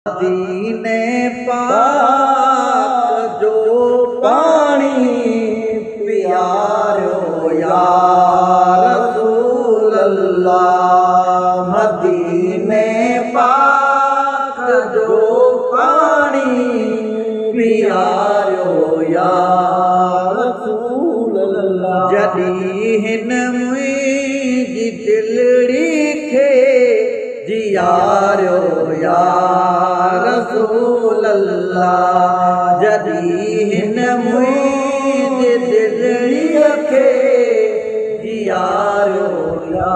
मदीने पाक जो पानी पियारो या रसूल अल्लाह। मदीने पाक जो पानी पियारो या रसूल अल्लाह। जॾहिं हिन मुंहिंजी दिलड़ी खे जियारो या रसूल अल्लाह। जॾहिं हिन मुंहिंजी दिलड़ीअ खे जियारो या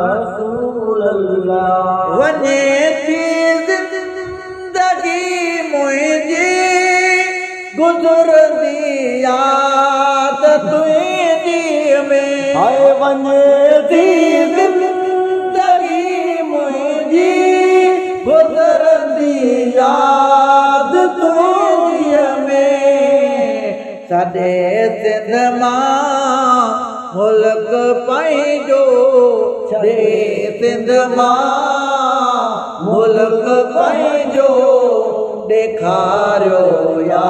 रसूल अल्लाह। वञे थी ज़िंदगी मुंहिंजी गुज़रंदी याद तुंहिंजी में। हाय वञे थी गुज़रंदी याद तुंहिंजीअ में। सॼे सिंध मां मुल्क पंहिंजो सॼे सिंध मां मुल्क पंहिंजो ॾेखारियो या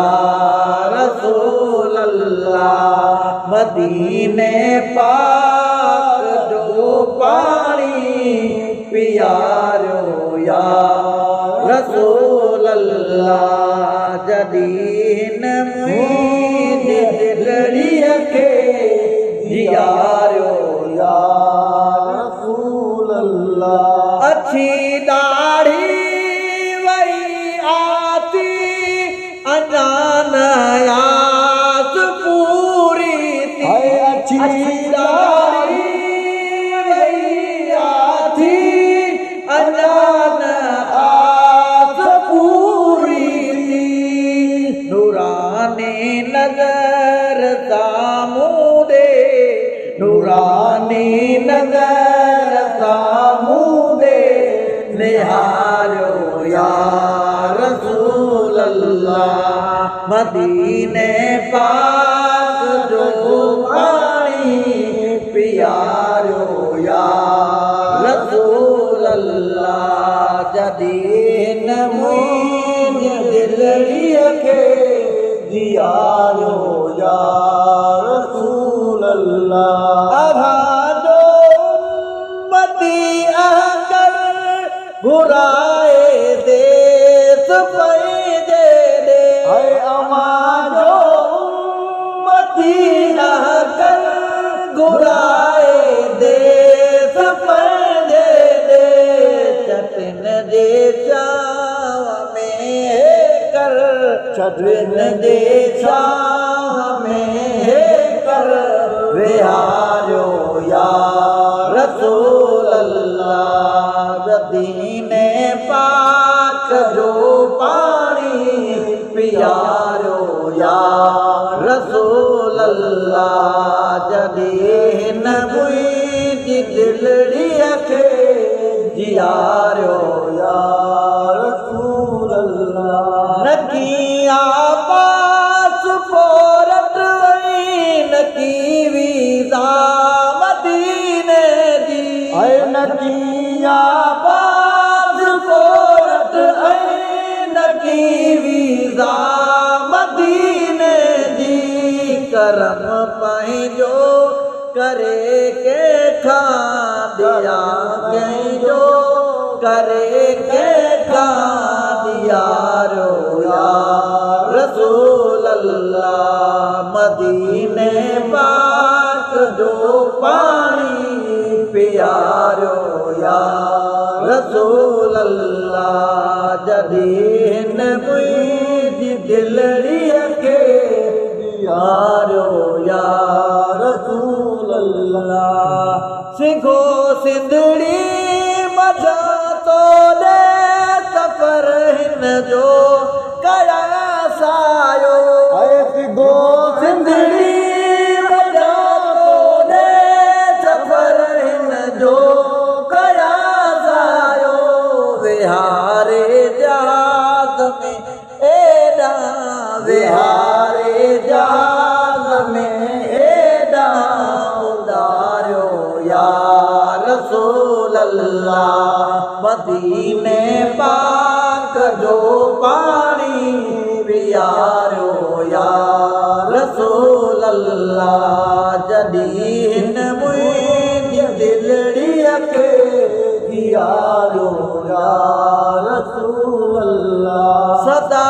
रसूल अल्लाह। मदीने पाक जो पाणी पियारो या रसूल अल्लाह। जॾहिं हिन मुंहिंजी दिलड़ीअ खे जियारो या रसूल अल्लाह। अछी ॾाढ़ी वई आती अञा न आस पूरी थी। अछी ॾाढ़ी वई आती अञा न आस पूरी थी। नूरानी नज़र साम्हूं ॾे नूरानी नज़र साम्हूं ॾे निहारियो या रसूल अल्लाह। मदीने पाक जो पाणी पियारो या रसूल अल्लाह। जॾहिं हिन मुंहिंजी दिलड़ीअ खे जियारो या रसूल अल्लाह। अभाजो उम्मती अहकर घुराए देस पंहिंजे ॾे। हाय अमाजो उम्मती अहकर घुराए देस पंहिंजे ॾे। चटिन जे छांव में कर चटिन जे छांव में कर विहारियो या रसूल अल्लाह। मदीने पाक जो पाणी पियारो या रसूल अल्लाह। जॾहिं हिन मुंहिंजी दिलड़ीअ खे जियारो या रसूल अल्लाह। नकी आबास पोरट वई नकी वीज़ा मदीने जी। हाय नकी आबास पोरट नकी वीज़ा मदीने जी। करम पंहिंजो करे कंहिंखां दिया कंहिंजो करे कंहिंखां दियारो या रसूल अल्लाह। मदीने पाक जो पाणी पियारो या रसूल अल्लाह। जॾहिं हिन मुंहिंजी दिलड़ीअ खे जियारो या रसूल अल्लाह। सिंघो सिंधड़ी मज़ा तो ॾे सफ़र हिन जो कयास आयो। हाय सिंघो सिंधड़ी मज़ा तो ॾे सफ़र हिन जो कयास आयो। विहारे जहाज़ में एॾा विहारे जहाज़ में एॾा उॾारियो या रसूल अल्लाह। मदीने पाक जो पानी पियारो या रसूल अल्लाह जॾहिं हिन मुंहिंजी दिलड़ीअ खे पियारो या रसूल अल्लाह सदा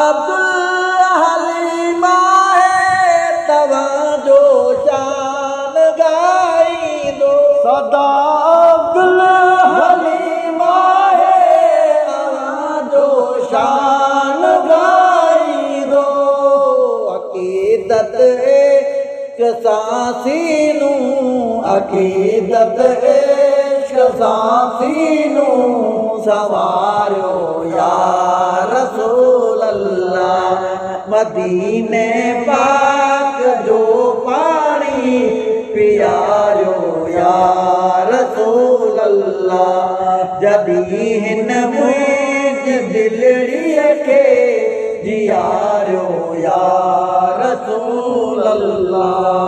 अब्दुल हलीम आहे तव्हांजो शान ॻाईंदो सदा अब्दुल हलीम आहे तव्हांजो शान ॻाईंदो अक़ीदत इश्क़ सां सीनूं अक़ीदत इश्क़ सां सीनूं सवारियो या रसूल अल्लाह मदीने पाक जो पाणी पियारो या रसूल अल्लाह जॾहिं हिन मुंहिंजी दिलड़ीअ खे जियारो या रसूल अल्लाह